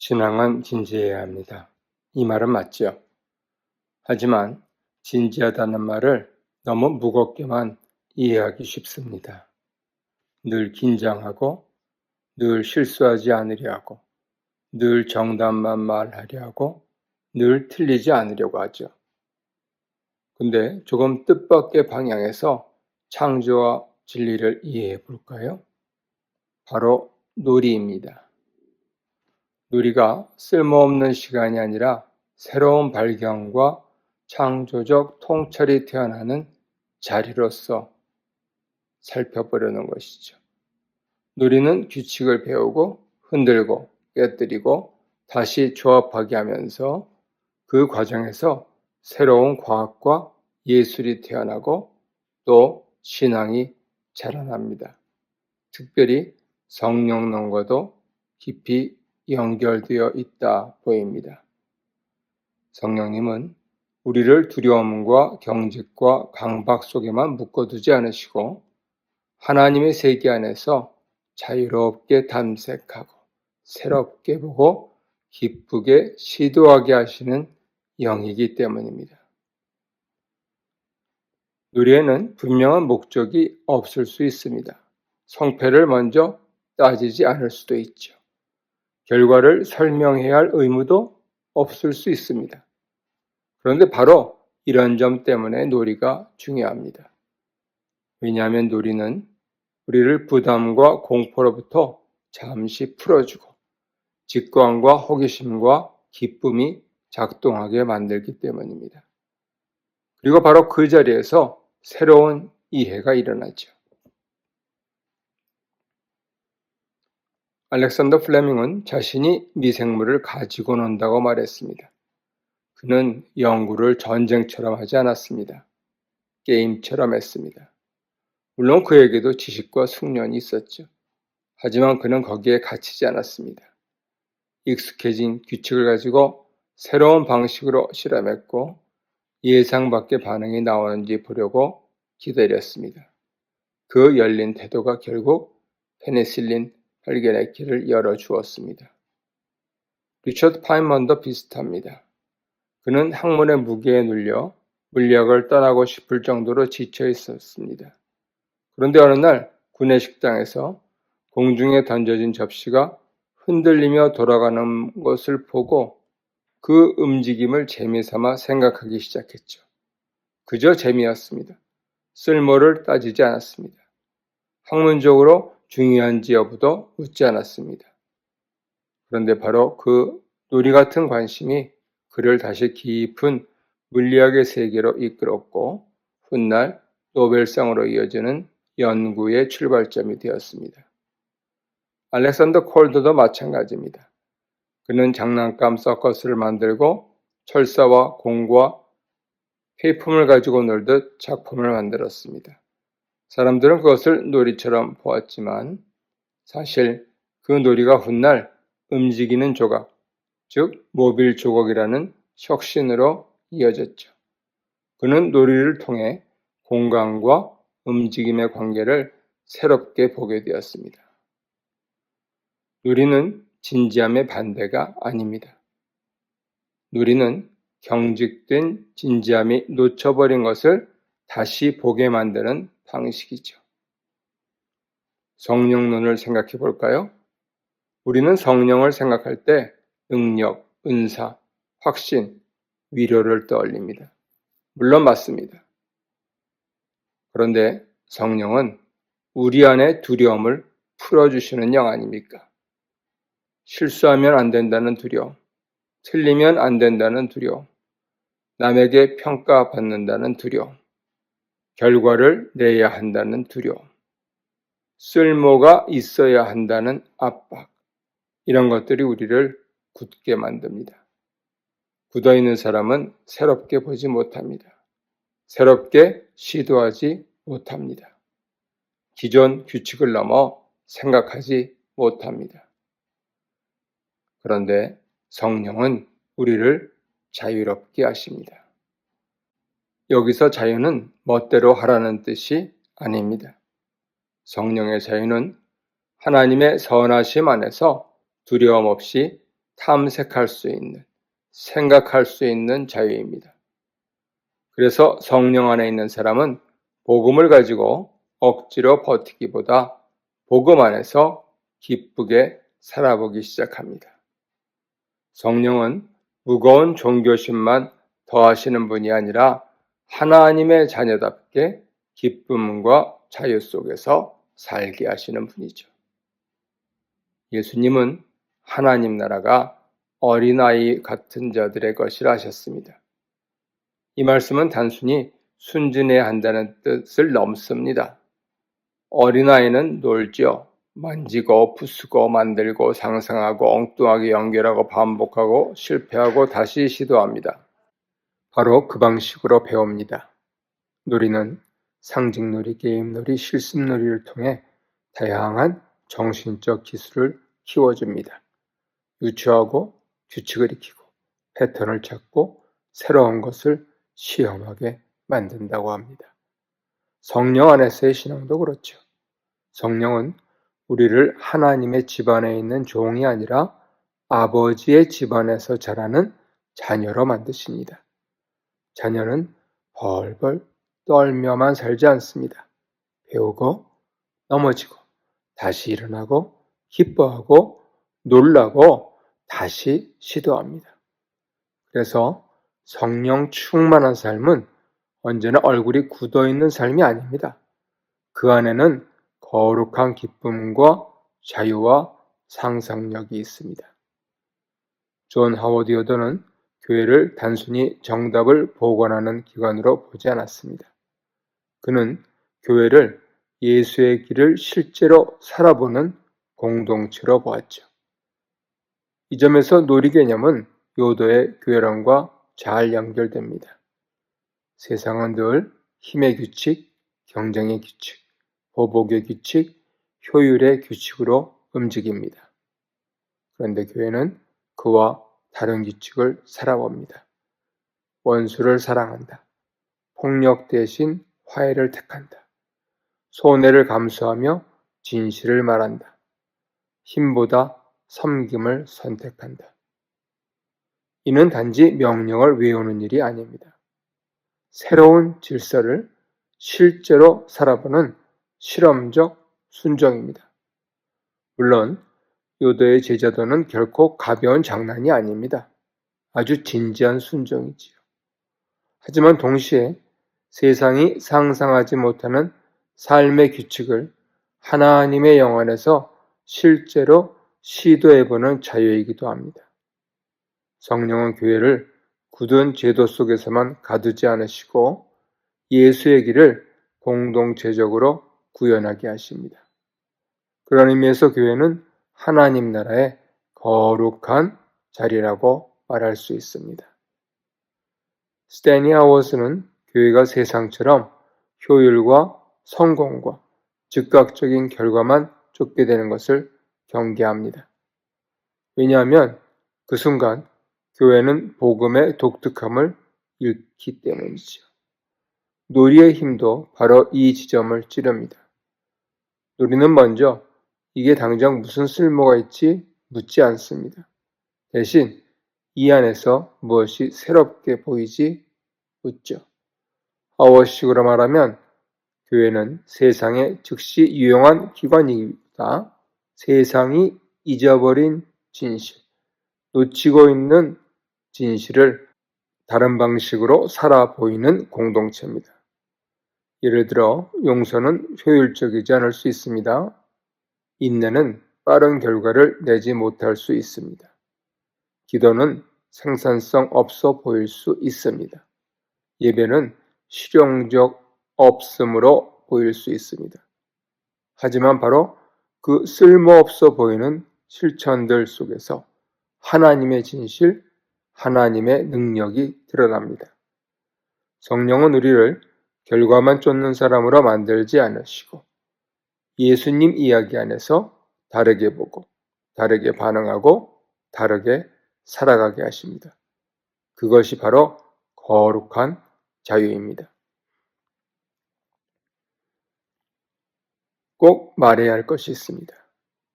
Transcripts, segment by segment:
신앙은 진지해야 합니다. 이 말은 맞죠. 하지만 진지하다는 말을 너무 무겁게만 이해하기 쉽습니다. 늘 긴장하고, 늘 실수하지 않으려 하고, 늘 정답만 말하려 하고, 늘 틀리지 않으려고 하죠. 근데 조금 뜻밖의 방향에서 창조와 진리를 이해해 볼까요? 바로 놀이입니다. 놀이가 쓸모없는 시간이 아니라 새로운 발견과 창조적 통찰이 태어나는 자리로서 살펴보려는 것이죠. 놀이는 규칙을 배우고 흔들고 깨뜨리고 다시 조합하게 하면서 그 과정에서 새로운 과학과 예술이 태어나고 또 신앙이 자라납니다. 특별히 성령론과도 깊이 연결되어 있다 보입니다. 성령님은 우리를 두려움과 경직과 강박 속에만 묶어두지 않으시고 하나님의 세계 안에서 자유롭게 탐색하고 새롭게 보고 기쁘게 시도하게 하시는 영이기 때문입니다. 놀이에는 분명한 목적이 없을 수 있습니다. 성패를 먼저 따지지 않을 수도 있죠. 결과를 설명해야 할 의무도 없을 수 있습니다. 그런데 바로 이런 점 때문에 놀이가 중요합니다. 왜냐하면 놀이는 우리를 부담과 공포로부터 잠시 풀어주고 직관과 호기심과 기쁨이 작동하게 만들기 때문입니다. 그리고 바로 그 자리에서 새로운 이해가 일어나죠. 알렉산더 플레밍은 자신이 미생물을 가지고 논다고 말했습니다. 그는 연구를 전쟁처럼 하지 않았습니다. 게임처럼 했습니다. 물론 그에게도 지식과 숙련이 있었죠. 하지만 그는 거기에 갇히지 않았습니다. 익숙해진 규칙을 가지고 새로운 방식으로 실험했고 예상 밖의 반응이 나오는지 보려고 기다렸습니다. 그 열린 태도가 결국 페니실린 발견의 길을 열어주었습니다. 리처드 파인먼도 비슷합니다. 그는 학문의 무게에 눌려 물리학을 떠나고 싶을 정도로 지쳐 있었습니다. 그런데 어느 날 구내식당에서 공중에 던져진 접시가 흔들리며 돌아가는 것을 보고 그 움직임을 재미삼아 생각하기 시작했죠. 그저 재미였습니다. 쓸모를 따지지 않았습니다. 학문적으로 중요한지 여부도 묻지 않았습니다. 그런데 바로 그 놀이 같은 관심이 그를 다시 깊은 물리학의 세계로 이끌었고 훗날 노벨상으로 이어지는 연구의 출발점이 되었습니다. 알렉산더 콜드도 마찬가지입니다. 그는 장난감 서커스를 만들고 철사와 공과 폐품을 가지고 놀듯 작품을 만들었습니다. 사람들은 그것을 놀이처럼 보았지만 사실 그 놀이가 훗날 움직이는 조각, 즉 모빌 조각이라는 혁신으로 이어졌죠. 그는 놀이를 통해 공간과 움직임의 관계를 새롭게 보게 되었습니다. 놀이는 진지함의 반대가 아닙니다. 놀이는 경직된 진지함이 놓쳐버린 것을 다시 보게 만드는 방식이죠. 성령론을 생각해 볼까요? 우리는 성령을 생각할 때 능력, 은사, 확신, 위로를 떠올립니다. 물론 맞습니다. 그런데 성령은 우리 안의 두려움을 풀어주시는 영 아닙니까? 실수하면 안 된다는 두려움, 틀리면 안 된다는 두려움, 남에게 평가받는다는 두려움, 결과를 내야 한다는 두려움, 쓸모가 있어야 한다는 압박, 이런 것들이 우리를 굳게 만듭니다. 굳어있는 사람은 새롭게 보지 못합니다. 새롭게 시도하지 못합니다. 기존 규칙을 넘어 생각하지 못합니다. 그런데 성령은 우리를 자유롭게 하십니다. 여기서 자유는 멋대로 하라는 뜻이 아닙니다. 성령의 자유는 하나님의 선하심 안에서 두려움 없이 탐색할 수 있는, 생각할 수 있는 자유입니다. 그래서 성령 안에 있는 사람은 복음을 가지고 억지로 버티기보다 복음 안에서 기쁘게 살아보기 시작합니다. 성령은 무거운 종교심만 더하시는 분이 아니라 하나님의 자녀답게 기쁨과 자유 속에서 살게 하시는 분이죠. 예수님은 하나님 나라가 어린아이 같은 자들의 것이라 하셨습니다. 이 말씀은 단순히 순진해야 한다는 뜻을 넘습니다. 어린아이는 놀죠. 만지고 부수고 만들고 상상하고 엉뚱하게 연결하고 반복하고 실패하고 다시 시도합니다. 바로 그 방식으로 배웁니다. 놀이는 상징놀이, 게임놀이, 실습놀이를 통해 다양한 정신적 기술을 키워줍니다. 유추하고 규칙을 익히고 패턴을 찾고 새로운 것을 시험하게 만든다고 합니다. 성령 안에서의 신앙도 그렇죠. 성령은 우리를 하나님의 집안에 있는 종이 아니라 아버지의 집안에서 자라는 자녀로 만드십니다. 자녀는 벌벌 떨며만 살지 않습니다. 배우고 넘어지고 다시 일어나고 기뻐하고 놀라고 다시 시도합니다. 그래서 성령 충만한 삶은 언제나 얼굴이 굳어있는 삶이 아닙니다. 그 안에는 거룩한 기쁨과 자유와 상상력이 있습니다. 존 하워드 요더는 교회를 단순히 정답을 보관하는 기관으로 보지 않았습니다. 그는 교회를 예수의 길을 실제로 살아보는 공동체로 보았죠. 이 점에서 놀이 개념은 요더의 교회론과 잘 연결됩니다. 세상은 늘 힘의 규칙, 경쟁의 규칙, 보복의 규칙, 효율의 규칙으로 움직입니다. 그런데 교회는 그와 다른 규칙을 살아봅니다. 원수를 사랑한다. 폭력 대신 화해를 택한다. 손해를 감수하며 진실을 말한다. 힘보다 섬김을 선택한다. 이는 단지 명령을 외우는 일이 아닙니다. 새로운 질서를 실제로 살아보는 실험적 순종입니다. 물론 요더의 제자도는 결코 가벼운 장난이 아닙니다. 아주 진지한 순종이지요. 하지만 동시에 세상이 상상하지 못하는 삶의 규칙을 하나님의 영 안에서 실제로 시도해보는 자유이기도 합니다. 성령은 교회를 굳은 제도 속에서만 가두지 않으시고 예수의 길을 공동체적으로 구현하게 하십니다. 그런 의미에서 교회는 하나님 나라의 거룩한 자리라고 말할 수 있습니다. 스탠리 하워스는 교회가 세상처럼 효율과 성공과 즉각적인 결과만 쫓게 되는 것을 경계합니다. 왜냐하면 그 순간 교회는 복음의 독특함을 잃기 때문이죠. 놀이의 힘도 바로 이 지점을 찌릅니다. 놀이는 먼저 이게 당장 무슨 쓸모가 있지 묻지 않습니다. 대신 이 안에서 무엇이 새롭게 보이지 묻죠. 하워식으로 말하면 교회는 세상에 즉시 유용한 기관이다. 세상이 잊어버린 진실, 놓치고 있는 진실을 다른 방식으로 살아 보이는 공동체입니다. 예를 들어 용서는 효율적이지 않을 수 있습니다. 인내는 빠른 결과를 내지 못할 수 있습니다. 기도는 생산성 없어 보일 수 있습니다. 예배는 실용적 없음으로 보일 수 있습니다. 하지만 바로 그 쓸모없어 보이는 실천들 속에서 하나님의 진실, 하나님의 능력이 드러납니다. 성령은 우리를 결과만 쫓는 사람으로 만들지 않으시고 예수님 이야기 안에서 다르게 보고 다르게 반응하고 다르게 살아가게 하십니다. 그것이 바로 거룩한 자유입니다. 꼭 말해야 할 것이 있습니다.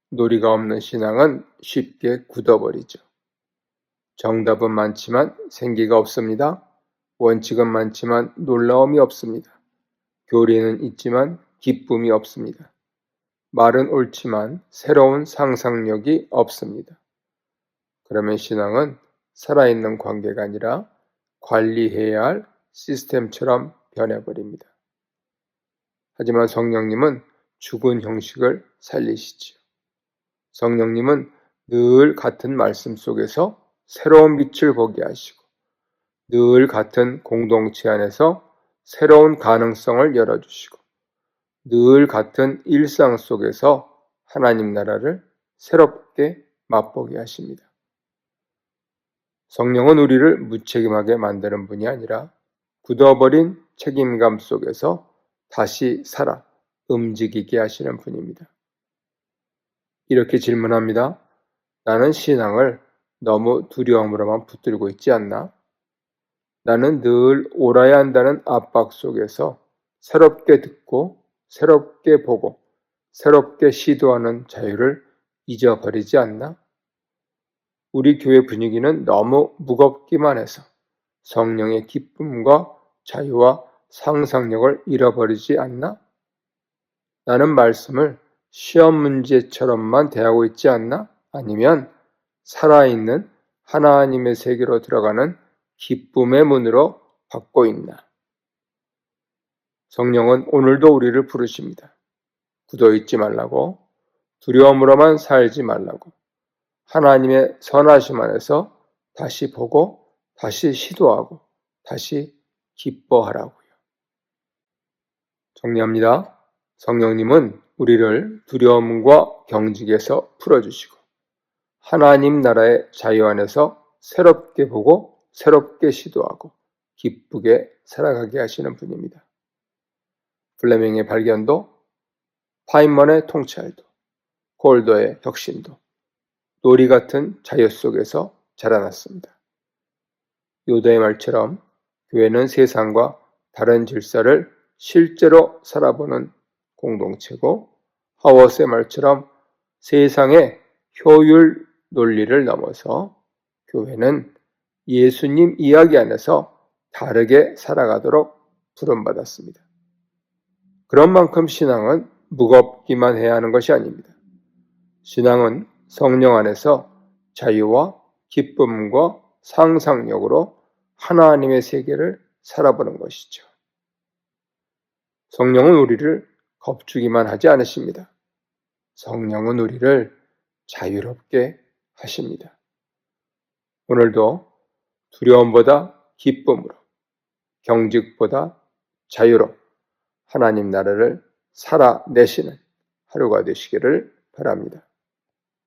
놀이가 없는 신앙은 쉽게 굳어버리죠. 정답은 많지만 생기가 없습니다. 원칙은 많지만 놀라움이 없습니다. 교리는 있지만 기쁨이 없습니다. 말은 옳지만 새로운 상상력이 없습니다. 그러면 신앙은 살아있는 관계가 아니라 관리해야 할 시스템처럼 변해버립니다. 하지만 성령님은 죽은 형식을 살리시지요. 성령님은 늘 같은 말씀 속에서 새로운 빛을 보게 하시고 늘 같은 공동체 안에서 새로운 가능성을 열어주시고 늘 같은 일상 속에서 하나님 나라를 새롭게 맛보게 하십니다. 성령은 우리를 무책임하게 만드는 분이 아니라 굳어버린 책임감 속에서 다시 살아 움직이게 하시는 분입니다. 이렇게 질문합니다. 나는 신앙을 너무 두려움으로만 붙들고 있지 않나? 나는 늘 옳아야 한다는 압박 속에서 새롭게 듣고 새롭게 보고 새롭게 시도하는 자유를 잊어버리지 않나? 우리 교회 분위기는 너무 무겁기만 해서 성령의 기쁨과 자유와 상상력을 잃어버리지 않나? 나는 말씀을 시험 문제처럼만 대하고 있지 않나? 아니면 살아있는 하나님의 세계로 들어가는 기쁨의 문으로 받고 있나? 성령은 오늘도 우리를 부르십니다. 굳어있지 말라고, 두려움으로만 살지 말라고, 하나님의 선하심 안에서 다시 보고, 다시 시도하고, 다시 기뻐하라고요. 정리합니다. 성령님은 우리를 두려움과 경직에서 풀어주시고 하나님 나라의 자유 안에서 새롭게 보고 새롭게 시도하고 기쁘게 살아가게 하시는 분입니다. 플레밍의 발견도, 파인먼의 통찰도, 골더의 혁신도 놀이 같은 자유 속에서 자라났습니다. 요다의 말처럼 교회는 세상과 다른 질서를 실제로 살아보는 공동체고, 하워스의 말처럼 세상의 효율 논리를 넘어서 교회는 예수님 이야기 안에서 다르게 살아가도록 부름받았습니다. 그런 만큼 신앙은 무겁기만 해야 하는 것이 아닙니다. 신앙은 성령 안에서 자유와 기쁨과 상상력으로 하나님의 세계를 살아보는 것이죠. 성령은 우리를 겁주기만 하지 않으십니다. 성령은 우리를 자유롭게 하십니다. 오늘도 두려움보다 기쁨으로, 경직보다 자유로 하나님 나라를 살아내시는 하루가 되시기를 바랍니다.